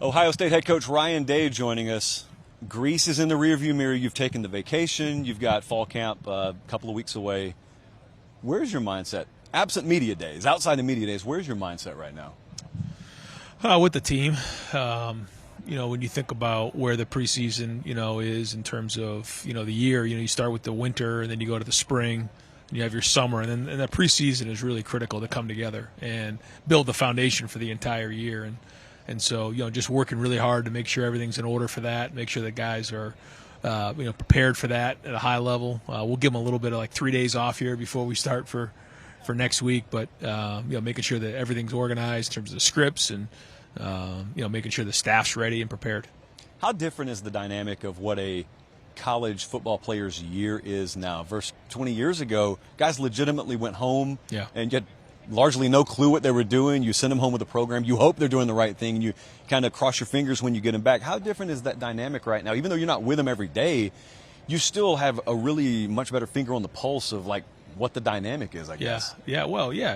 Ohio State head coach Ryan Day joining us. Greece is in the rearview mirror. You've taken the vacation. You've got fall camp a couple of weeks away. Where's your mindset? Absent media days, outside the media days, where's your mindset right now? With the team. When you think about where the preseason, is in terms of, the year, you start with the winter and then you go to the spring and you have your summer. And then the preseason is really critical to come together and build the foundation for the entire year. And so, just working really hard to make sure everything's in order for that, make sure that guys are, prepared for that at a high level. We'll give them a little bit of 3 days off here before we start for next week, but, making sure that everything's organized in terms of the scripts and, making sure the staff's ready and prepared. How different is the dynamic of what a college football player's year is now versus 20 years ago? Guys legitimately went home and you had largely no clue what they were doing. You send them home with a program. You hope they're doing the right thing, and you kind of cross your fingers when you get them back. How different is that dynamic right now? Even though you're not with them every day, you still have a really much better finger on the pulse of what the dynamic is, I guess. Well, you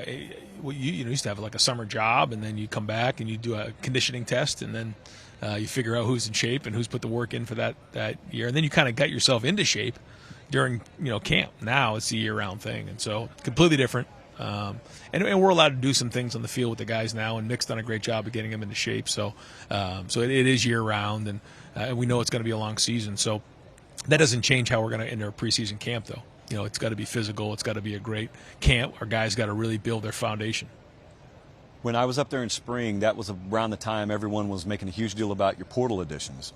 used to have a summer job, and then you come back and you do a conditioning test, and then you figure out who's in shape and who's put the work in for that year, and then you kind of get yourself into shape during camp. Now it's a year-round thing, and so completely different. And we're allowed to do some things on the field with the guys now, and Nick's done a great job of getting them into shape. So it is year-round, and we know it's going to be a long season. So that doesn't change how we're going to enter a preseason camp, though. It's got to be physical. It's got to be a great camp. Our guys got to really build their foundation. When I was up there in spring, that was around the time everyone was making a huge deal about your portal additions.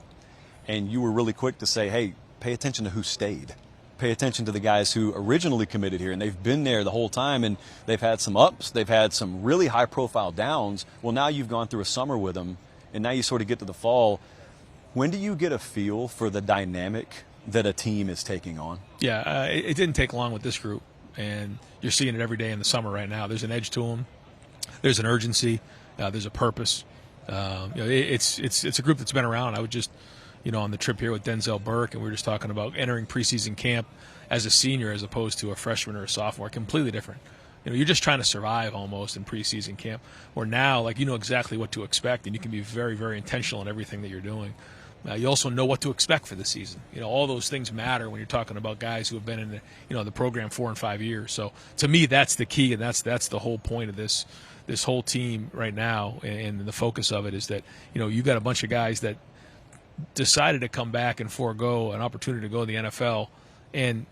And you were really quick to say, hey, pay attention to who stayed. Pay attention to the guys who originally committed here, and they've been there the whole time, and they've had some ups, they've had some really high-profile downs. Well, now you've gone through a summer with them, and now you sort of get to the fall. When do you get a feel for the dynamic that a team is taking on? Yeah, it didn't take long with this group, and you're seeing it every day in the summer right now. There's an edge to them. There's an urgency. There's a purpose. It's a group that's been around. I would just on the trip here with Denzel Burke, and we were just talking about entering preseason camp as a senior as opposed to a freshman or a sophomore. Completely different. You're just trying to survive almost in preseason camp. Where now, you know exactly what to expect, and you can be very, very intentional in everything that you're doing. You also know what to expect for the season. All those things matter when you're talking about guys who have been in the program 4 and 5 years. So to me, that's the key, and that's the whole point of this whole team right now, and the focus of it is that you got a bunch of guys that decided to come back and forego an opportunity to go to the NFL, and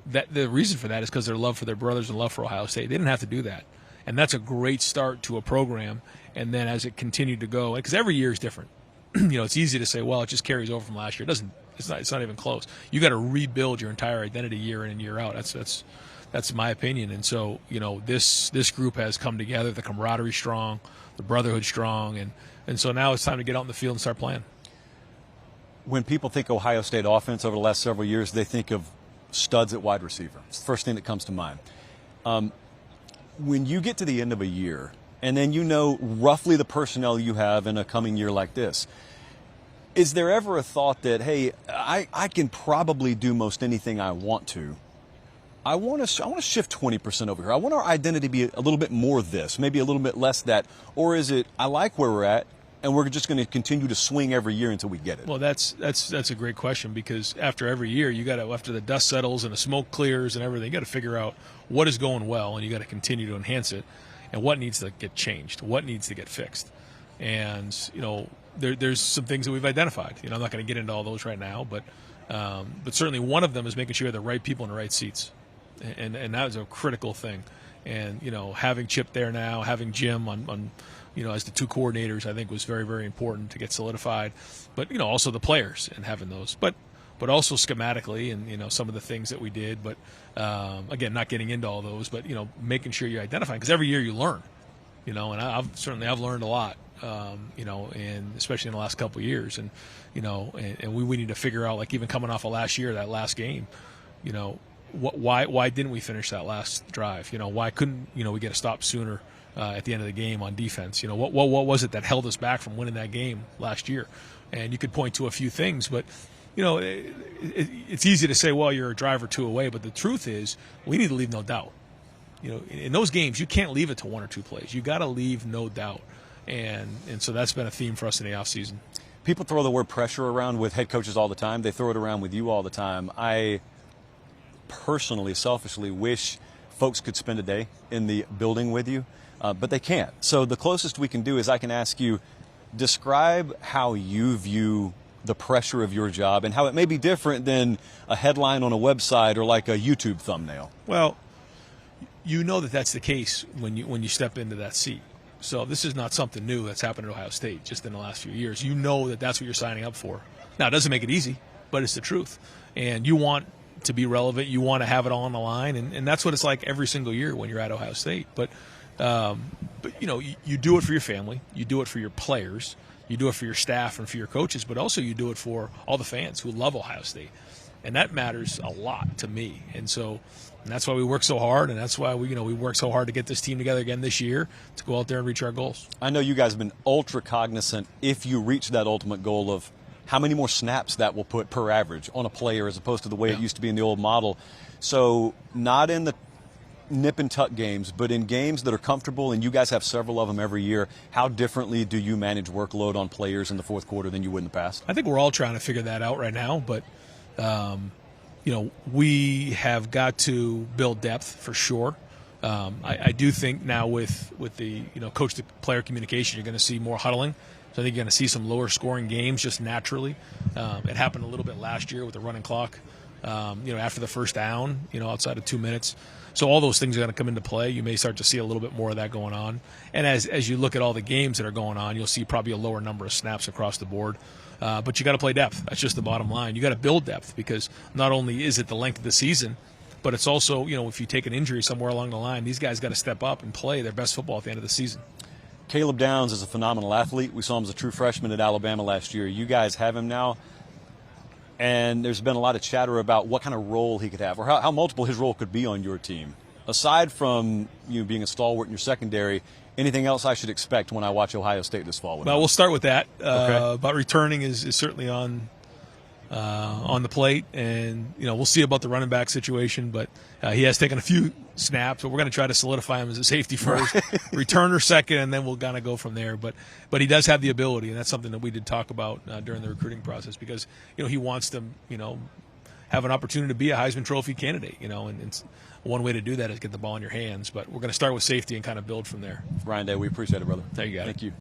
that the reason for that is because their love for their brothers and love for Ohio State. They didn't have to do that, and that's a great start to a program. And then as it continued to go, because every year is different. It's easy to say, well, it just carries over from last year. It doesn't. It's not even close. You got to rebuild your entire identity year in and year out. That's my opinion. And so this group has come together. The camaraderie strong, the brotherhood strong, and so now it's time to get out in the field and start playing. When people think Ohio State offense over the last several years, they think of studs at wide receiver. It's the first thing that comes to mind. When you get to the end of a year, and then roughly the personnel you have in a coming year like this, is there ever a thought that, hey, I can probably do most anything I want to? I want to shift 20% over here. I want our identity to be a little bit more this, maybe a little bit less that. Or is it, I like where we're at, and we're just going to continue to swing every year until we get it? Well, that's a great question, because after every year, after the dust settles and the smoke clears and everything, you got to figure out what is going well, and you got to continue to enhance it, and what needs to get changed, what needs to get fixed. And there's some things that we've identified. I'm not going to get into all those right now, but certainly one of them is making sure you have the right people in the right seats, and that is a critical thing. And having Chip there now, having Jim on as the two coordinators, I think was very, very important to get solidified. But also the players and having those, but also schematically and some of the things that we did. But again, not getting into all those, but making sure you're identifying, because every year you learn. And I've learned a lot. And especially in the last couple of years, and we need to figure out, even coming off of last year, that last game, why didn't we finish that last drive? Why couldn't we get a stop sooner at the end of the game on defense? What was it that held us back from winning that game last year? And you could point to a few things, but it's easy to say, well, you're a drive or two away, but the truth is we need to leave no doubt. In those games, you can't leave it to 1 or 2 plays. You got to leave no doubt. And so that's been a theme for us in the offseason. People throw the word pressure around with head coaches all the time. They throw it around with you all the time. I personally, selfishly wish folks could spend a day in the building with you, but they can't. So the closest we can do is I can ask you, describe how you view the pressure of your job and how it may be different than a headline on a website or like a YouTube thumbnail. Well, you know that that's the case when you step into that seat. So this is not something new that's happened at Ohio State just in the last few years. You know that that's what you're signing up for. Now, it doesn't make it easy, but it's the truth. And you want to be relevant. You want to have it all on the line. And that's what it's like every single year when you're at Ohio State. But you know, you do it for your family. You do it for your players. You do it for your staff and for your coaches. But also you do it for all the fans who love Ohio State. And that matters a lot to me. And that's why we work so hard, and that's why we work so hard to get this team together again this year to go out there and reach our goals. I know you guys have been ultra cognizant if you reach that ultimate goal of how many more snaps that will put per average on a player as opposed to the way it used to be in the old model. So not in the nip and tuck games, but in games that are comfortable, and you guys have several of them every year, how differently do you manage workload on players in the fourth quarter than you would in the past? I think we're all trying to figure that out right now, but you know, we have got to build depth for sure. I do think now with the coach-to-player communication, you're going to see more huddling. So I think you're going to see some lower-scoring games just naturally. It happened a little bit last year with the running clock. After the first down, outside of 2 minutes. So all those things are going to come into play. You may start to see a little bit more of that going on. And as you look at all the games that are going on, you'll see probably a lower number of snaps across the board. But you got to play depth. That's just the bottom line. You got to build depth because not only is it the length of the season, but it's also, if you take an injury somewhere along the line, these guys got to step up and play their best football at the end of the season. Caleb Downs is a phenomenal athlete. We saw him as a true freshman at Alabama last year. You guys have him now. And there's been a lot of chatter about what kind of role he could have or how multiple his role could be on your team. Aside from being a stalwart in your secondary, anything else I should expect when I watch Ohio State this fall? Well, we'll start with that. Okay. But returning is certainly on the plate, and we'll see about the running back situation. But he has taken a few snaps, but we're going to try to solidify him as a safety first, returner second, and then we'll kind of go from there. But he does have the ability, and that's something that we did talk about during the recruiting process because he wants to have an opportunity to be a Heisman Trophy candidate. And one way to do that is get the ball in your hands. But we're going to start with safety and kind of build from there. Ryan Day, we appreciate it, brother. There you go. Thank you.